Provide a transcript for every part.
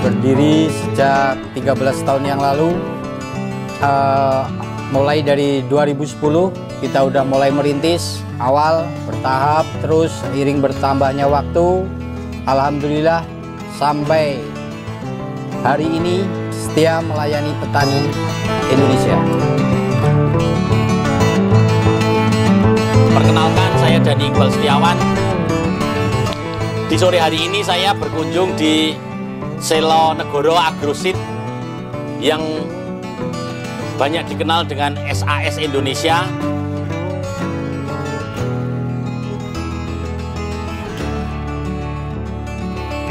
berdiri sejak 13 tahun yang lalu. Mulai dari 2010 kita udah mulai merintis, awal bertahap, terus seiring bertambahnya waktu, alhamdulillah sampai hari ini setia melayani petani Indonesia. Perkenalkan, saya Dani Iqbal Setiawan. Di sore hari ini saya berkunjung di Selo Negoro Agroseed yang banyak dikenal dengan SAS Indonesia.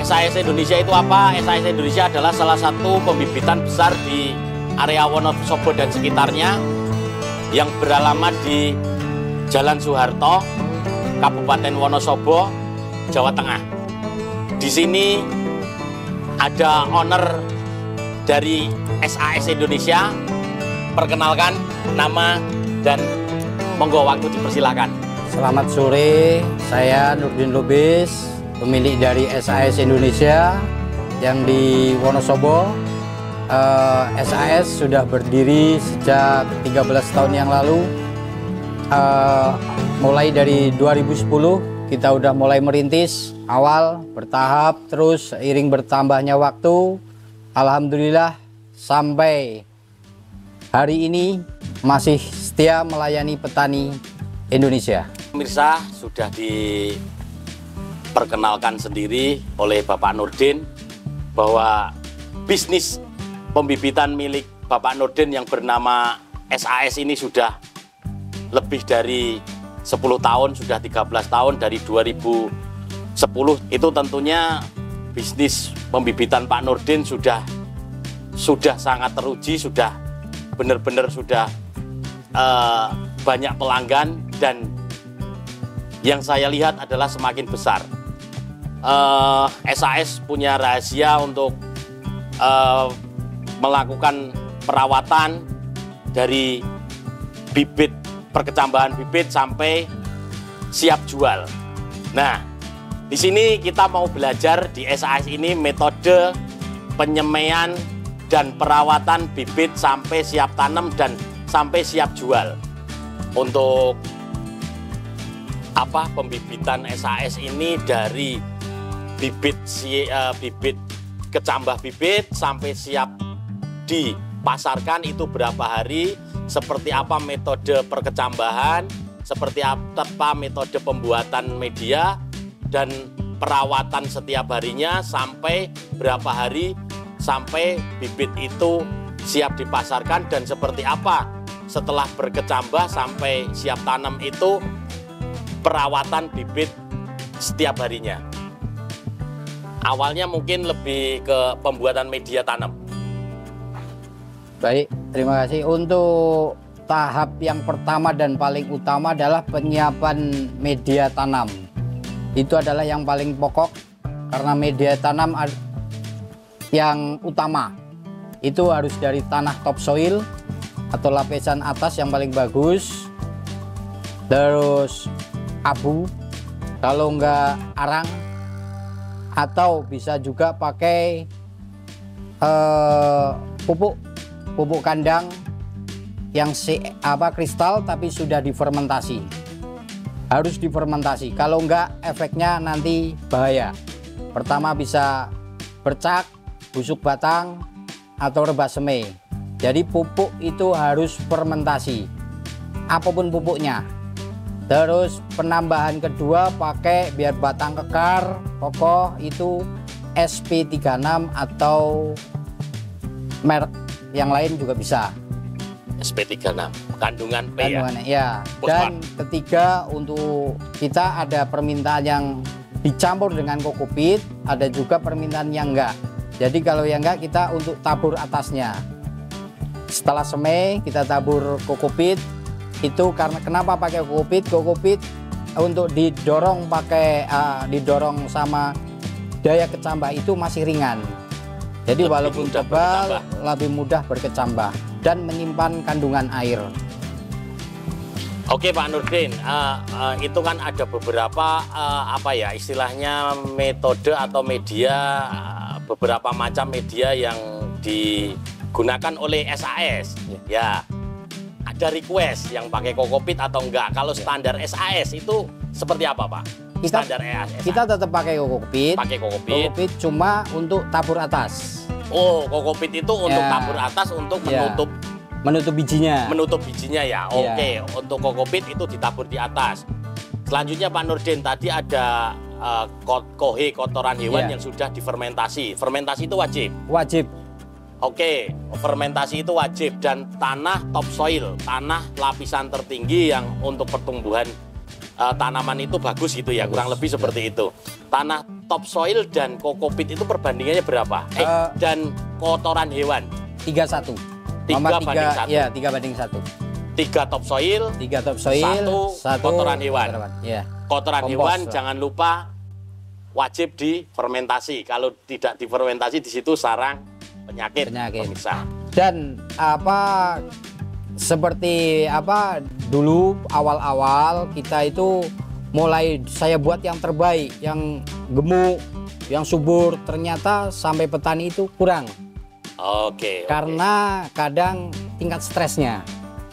SAS Indonesia itu apa? SAS Indonesia adalah salah satu pembibitan besar di area Wonosobo dan sekitarnya yang beralamat di Jalan Soeharto, Kabupaten Wonosobo, Jawa Tengah. Di sini ada owner dari SAS Indonesia. Perkenalkan nama dan monggo waktu dipersilakan. Selamat sore, saya Nurdin Lubis, pemilik dari SAS Indonesia yang di Wonosobo. SAS sudah berdiri sejak 13 tahun yang lalu. Mulai dari 2010 kita udah mulai merintis, awal bertahap, terus seiring bertambahnya waktu, alhamdulillah sampai hari ini masih setia melayani petani Indonesia. Pemirsa, sudah diperkenalkan sendiri oleh Bapak Nurdin bahwa bisnis pembibitan milik Bapak Nurdin yang bernama SAS ini sudah lebih dari 10 tahun, sudah 13 tahun dari 2010. Itu tentunya bisnis pembibitan Pak Nurdin sudah sangat teruji, sudah benar-benar sudah banyak pelanggan, dan yang saya lihat adalah semakin besar. SAS punya rahasia untuk melakukan perawatan dari bibit, perkecambahan bibit sampai siap jual. Nah, di sini kita mau belajar di SAS ini metode penyemaian dan perawatan bibit sampai siap tanam dan sampai siap jual. Untuk apa pembibitan SAS ini dari bibit kecambah bibit sampai siap dipasarkan itu berapa hari, seperti apa metode perkecambahan, seperti apa metode pembuatan media, dan perawatan setiap harinya sampai berapa hari sampai bibit itu siap dipasarkan, dan seperti apa setelah berkecambah sampai siap tanam itu perawatan bibit setiap harinya. Awalnya mungkin lebih ke pembuatan media tanam. Baik, terima kasih. Untuk tahap yang pertama dan paling utama adalah penyiapan media tanam. Itu adalah yang paling pokok, karena media tanam yang utama itu harus dari tanah topsoil atau lapisan atas yang paling bagus, terus abu, kalau enggak arang, atau bisa juga pakai pupuk kandang yang kristal tapi sudah difermentasi. Harus difermentasi, kalau enggak efeknya nanti bahaya. Pertama bisa bercak, busuk batang, atau rebah semai. Jadi pupuk itu harus fermentasi, apapun pupuknya. Terus penambahan kedua pakai biar batang kekar, kokoh, itu SP36 atau merek yang lain juga bisa. SP36, kandungan P ya. Dan ketiga, untuk kita ada permintaan yang dicampur dengan kokopit, ada juga permintaan yang enggak. Jadi kalau yang enggak, kita untuk tabur atasnya. Setelah semai kita tabur kokopit. Itu karena kenapa pakai kokopit? Kokopit untuk didorong didorong sama daya kecambah itu masih ringan. Jadi walaupun tebal lebih mudah berkecambah dan menyimpan kandungan air. Oke Pak Nurdin, itu kan ada beberapa istilahnya metode atau media beberapa macam media yang digunakan oleh SAS. Ya, ada request yang pakai kokopit atau enggak. Kalau standar SAS itu seperti apa, Pak? Standar SAS. Kita tetap pakai kokopit. Pakai kokopit. Kokopit cuma untuk tabur atas. Oh, kokopit itu untuk tabur atas untuk menutup bijinya. Menutup bijinya ya. Oke, untuk kokopit itu ditabur di atas. Selanjutnya Pak Nurdin, tadi ada kohe kotoran hewan yang sudah difermentasi. Fermentasi itu wajib? Wajib. Oke, fermentasi itu wajib. Dan tanah topsoil, tanah lapisan tertinggi yang untuk pertumbuhan tanaman itu bagus gitu ya, kurang lebih seperti itu. Tanah topsoil dan kokopit itu perbandingannya berapa? Dan kotoran hewan? 3-1. 3 banding 1. Iya, 3 banding 1. 3 topsoil, 1 kotoran hewan. Ya. Kotoran hewan jangan lupa wajib difermentasi. Kalau tidak difermentasi di situ sarang penyakit. Pemirsa. Dan seperti dulu awal-awal kita itu mulai saya buat yang terbaik, yang gemuk, yang subur, ternyata sampai petani itu kurang. Karena kadang tingkat stresnya.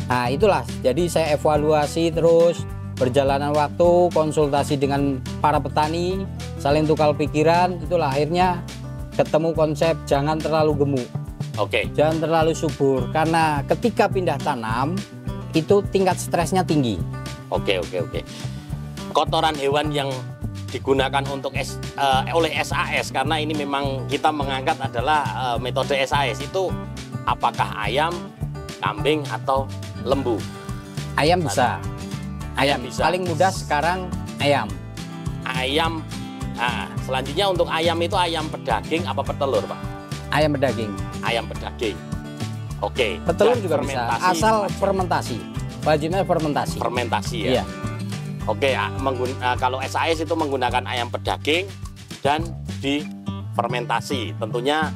Nah, itulah jadi saya evaluasi terus berjalanan waktu, konsultasi dengan para petani, saling tukar pikiran, itulah akhirnya ketemu konsep jangan terlalu gemuk. Jangan terlalu subur, karena ketika pindah tanam itu tingkat stresnya tinggi. Kotoran hewan yang digunakan untuk oleh SAS, karena ini memang kita mengangkat adalah metode SAS itu, apakah ayam, kambing atau lembu? Ayam bisa. Ayam bisa. Paling mudah sekarang ayam. Ayam. Nah, selanjutnya untuk ayam itu ayam pedaging apa petelur, Pak? Ayam pedaging. Ayam pedaging. Petelur juga bisa, asal fermentasi. Wajibnya fermentasi. Fermentasi ya. Kalau SAS itu menggunakan ayam pedaging dan difermentasi. Tentunya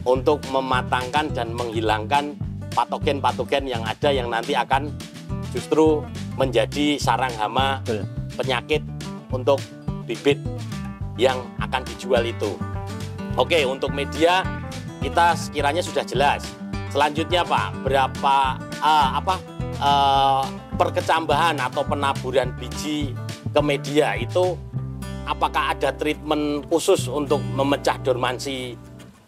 untuk mematangkan dan menghilangkan patogen-patogen yang ada yang nanti akan justru menjadi sarang hama penyakit untuk bibit yang akan dijual itu. Untuk media kita sekiranya sudah jelas. Selanjutnya Pak, berapa perkecambahan atau penaburan biji ke media itu, apakah ada treatment khusus untuk memecah dormansi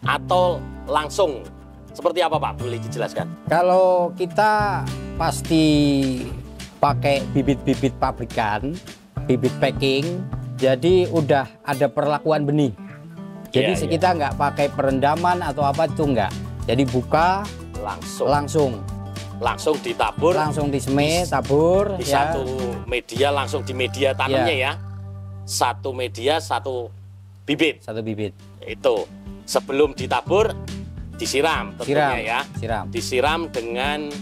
atau langsung? Seperti apa Pak? Boleh dijelaskan? Kalau kita pasti pakai bibit-bibit pabrikan, bibit packing, jadi udah ada perlakuan benih. Jadi kita nggak pakai perendaman atau apa itu enggak. Jadi buka langsung ditabur, langsung disemai, tabur di satu media, langsung di media tanamnya ya. Satu media, satu bibit. Itu sebelum ditabur disiram tentunya disiram dengan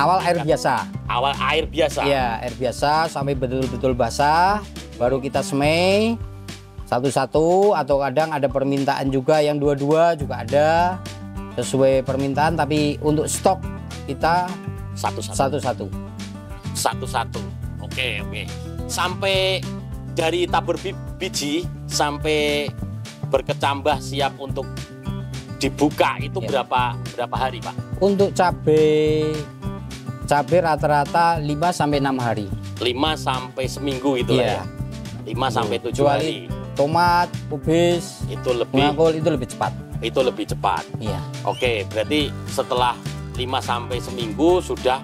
awal air biasa. Iya, air biasa sampai betul-betul basah, baru kita semai satu-satu, atau kadang ada permintaan juga yang dua-dua juga ada, sesuai permintaan, tapi untuk stok kita satu-satu. Oke. Sampai dari tabur biji sampai berkecambah siap untuk dibuka itu berapa hari Pak? Untuk cabai rata-rata 5 sampai 6 hari. 5 sampai seminggu itu ya. 5 sampai 7 hari. Tomat, kubis, itu lebih cepat. Itu lebih cepat. Iya. Oke, berarti setelah 5 sampai seminggu sudah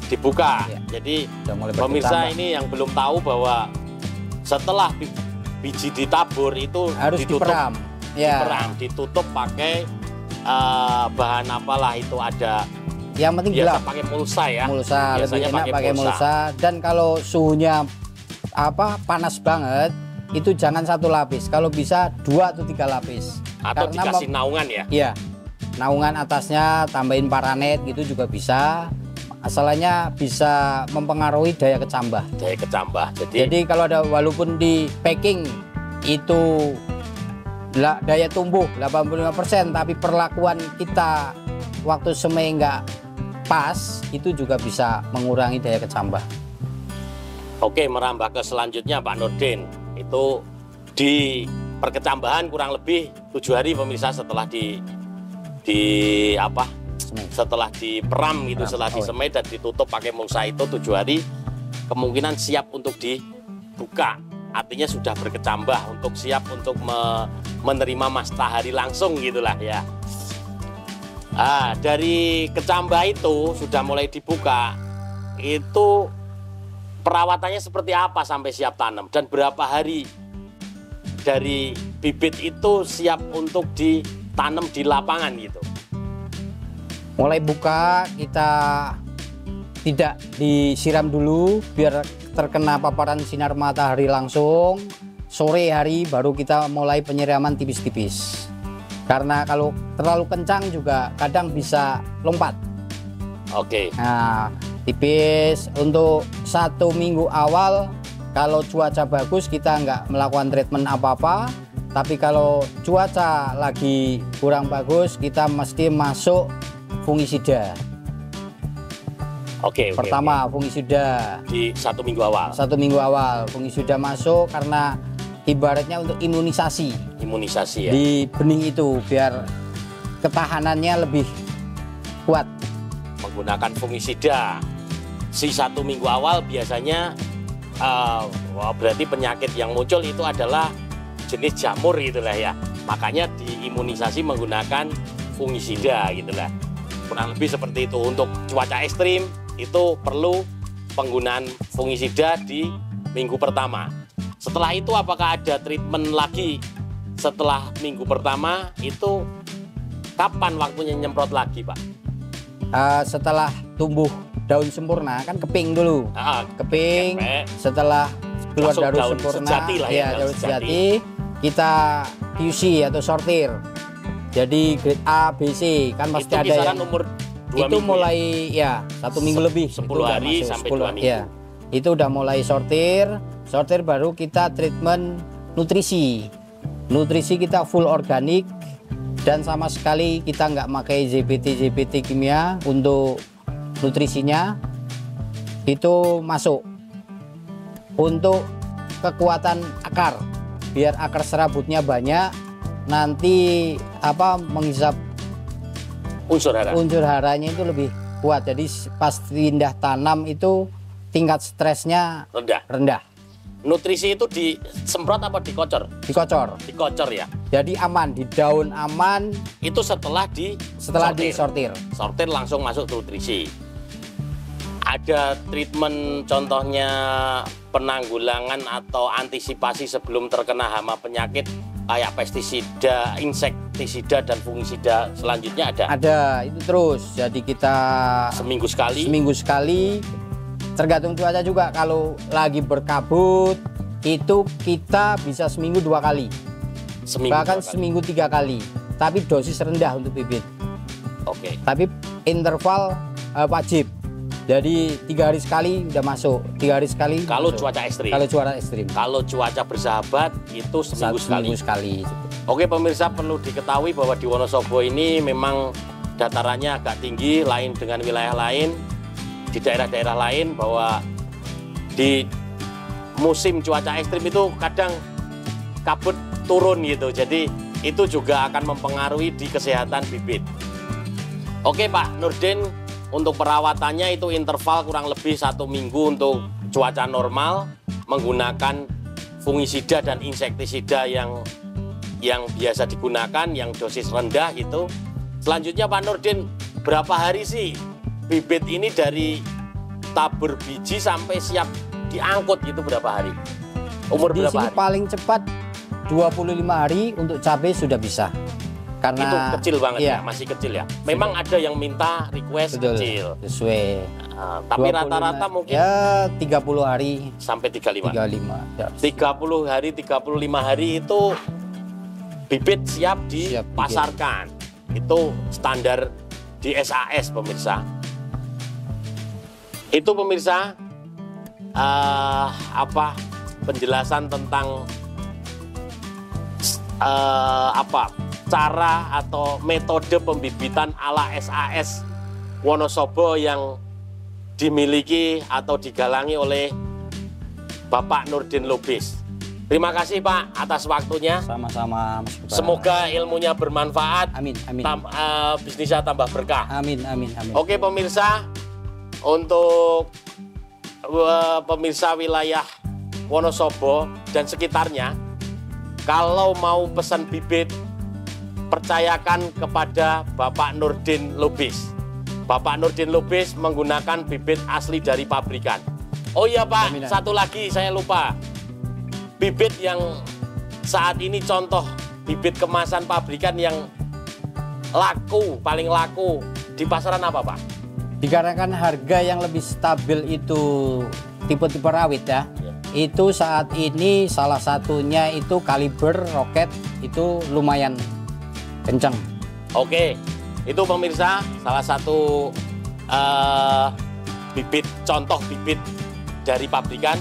dibuka. Jadi pemirsa ini yang belum tahu bahwa setelah biji ditabur itu harus diperam. Ditutup pakai bahan apalah itu, ada yang penting biasa gelap. Pakai mulsa ya. Lebih enak pakai mulsa. Dan kalau suhunya panas banget, itu jangan 1 lapis. Kalau bisa 2 atau 3 lapis. Atau dikasih naungan ya? Iya. Naungan atasnya tambahin paranet gitu juga bisa. Asalnya bisa mempengaruhi daya kecambah. Jadi kalau ada, walaupun di packing itu daya tumbuh 85%, tapi perlakuan kita waktu semai nggak pas, itu juga bisa mengurangi daya kecambah. Oke, merambah ke selanjutnya Pak Nurdin, itu di perkecambahan kurang lebih 7 hari pemirsa setelah setelah diperam gitu, setelah disemai dan ditutup pakai mulsa itu 7 hari kemungkinan siap untuk dibuka. Artinya sudah berkecambah untuk siap untuk menerima matahari langsung gitulah ya. Dari kecambah itu sudah mulai dibuka, itu perawatannya seperti apa sampai siap tanam dan berapa hari dari bibit itu siap untuk ditanam di lapangan gitu. Mulai buka kita tidak disiram dulu biar terkena paparan sinar matahari langsung. Sore hari baru kita mulai penyiraman tipis-tipis. Karena kalau terlalu kencang juga kadang bisa lompat. Oke. Nah, tipis untuk 1 minggu awal. Kalau cuaca bagus kita nggak melakukan treatment apa-apa. Tapi kalau cuaca lagi kurang bagus kita mesti masuk fungisida. Oke. Pertama fungisida di 1 minggu awal. 1 minggu awal fungisida masuk karena ibaratnya untuk imunisasi. Imunisasi ya. Di benih itu biar ketahanannya lebih kuat. Menggunakan fungisida. Si 1 minggu awal biasanya berarti penyakit yang muncul itu adalah jenis jamur gitulah ya. Makanya diimunisasi menggunakan fungisida gitulah. Kurang lebih seperti itu. Untuk cuaca ekstrim itu perlu penggunaan fungisida di minggu pertama. Setelah itu apakah ada treatment lagi setelah minggu pertama itu kapan waktunya nyemprot lagi Pak? Setelah tumbuh daun sempurna kan keping dulu. Keping setelah keluar daun sempurna sejati lah ya, daun sejati kita QC atau sortir. Jadi grade A, B, C kan pasti itu ada yang umur 2 itu minggu mulai ya 1 minggu lebih 10 hari sampai 2 minggu. Ya, itu udah mulai sortir baru kita treatment nutrisi. Nutrisi kita full organik dan sama sekali kita nggak pakai ZPT kimia untuk nutrisinya. Itu masuk untuk kekuatan akar biar akar serabutnya banyak, nanti menghisap unsur haranya itu lebih kuat. Jadi pas pindah tanam itu tingkat stresnya rendah. Nutrisi itu disemprot apa dikocor? Dikocor. Dikocor ya. Jadi aman, di daun aman. Itu setelah disortir. Sortir langsung masuk nutrisi. Ada treatment contohnya penanggulangan atau antisipasi sebelum terkena hama penyakit kayak pestisida, insektisida dan fungisida selanjutnya ada? Ada, itu terus. Jadi kita seminggu sekali. Tergantung cuaca juga. Kalau lagi berkabut itu kita bisa seminggu 2 kali. Bahkan seminggu 3 kali. Tapi dosis rendah untuk bibit. Oke. Tapi interval wajib. Jadi 3 hari sekali udah masuk. 3 hari sekali. Kalau masuk. Cuaca ekstrim. Kalau cuaca ekstrim. Kalau cuaca bersahabat itu seminggu sekali. Oke pemirsa, perlu diketahui bahwa di Wonosobo ini memang datarannya agak tinggi, lain dengan wilayah lain. Di daerah-daerah lain bahwa di musim cuaca ekstrim itu kadang kabut turun gitu. Jadi itu juga akan mempengaruhi di kesehatan bibit. Oke Pak Nurdin, untuk perawatannya itu interval kurang lebih 1 minggu untuk cuaca normal menggunakan fungisida dan insektisida yang biasa digunakan, yang dosis rendah itu. Selanjutnya Pak Nurdin, berapa hari sih bibit ini dari tabur biji sampai siap diangkut itu berapa hari? Umur di berapa sini hari? Paling cepat 25 hari untuk cabai sudah bisa. Karena itu kecil banget iya, ya, masih kecil ya. Memang ada yang minta request betul, kecil. Sesuai. Tapi rata-rata mungkin ya 30 hari sampai 35. 35. Ya. 30 hari, 35 hari itu bibit siap dipasarkan. Itu standar di SAS pemirsa. Itu pemirsa penjelasan tentang cara atau metode pembibitan ala SAS Wonosobo yang dimiliki atau digalangi oleh Bapak Nurdin Lubis. Terima kasih Pak atas waktunya. Sama-sama Mas Gibran. Semoga ilmunya bermanfaat. Amin, amin. Bisnisnya tambah berkah. Amin, amin, amin. Oke pemirsa, untuk pemirsa wilayah Wonosobo dan sekitarnya, kalau mau pesan bibit, percayakan kepada Bapak Nurdin Lubis. Bapak Nurdin Lubis menggunakan bibit asli dari pabrikan. Oh iya Pak, Amin. satu lagi saya lupa. Bibit yang saat ini contoh bibit kemasan pabrikan yang laku, paling laku di pasaran apa Pak? Dikarenakan harga yang lebih stabil itu tipe-tipe rawit ya. Itu saat ini salah satunya itu kaliber roket itu lumayan kencang. Oke, itu pemirsa salah satu bibit, contoh bibit dari pabrikan.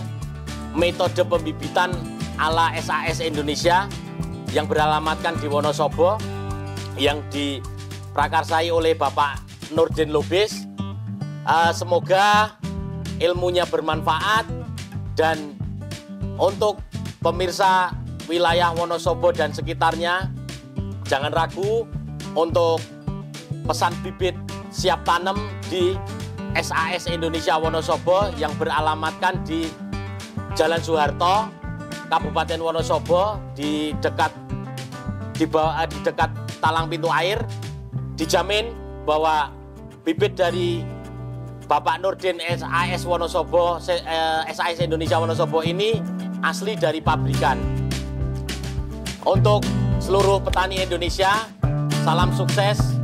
Metode pembibitan ala SAS Indonesia yang beralamatkan di Wonosobo, yang diprakarsai oleh Bapak Nurdin Lubis. Semoga ilmunya bermanfaat, dan untuk pemirsa wilayah Wonosobo dan sekitarnya, jangan ragu untuk pesan bibit siap tanam di SAS Indonesia Wonosobo yang beralamatkan di Jalan Soeharto, Kabupaten Wonosobo, di dekat talang pintu air. Dijamin bahwa bibit dari Bapak Nurdin SAS Wonosobo, SAS Indonesia Wonosobo ini asli dari pabrikan. Untuk seluruh petani Indonesia, salam sukses.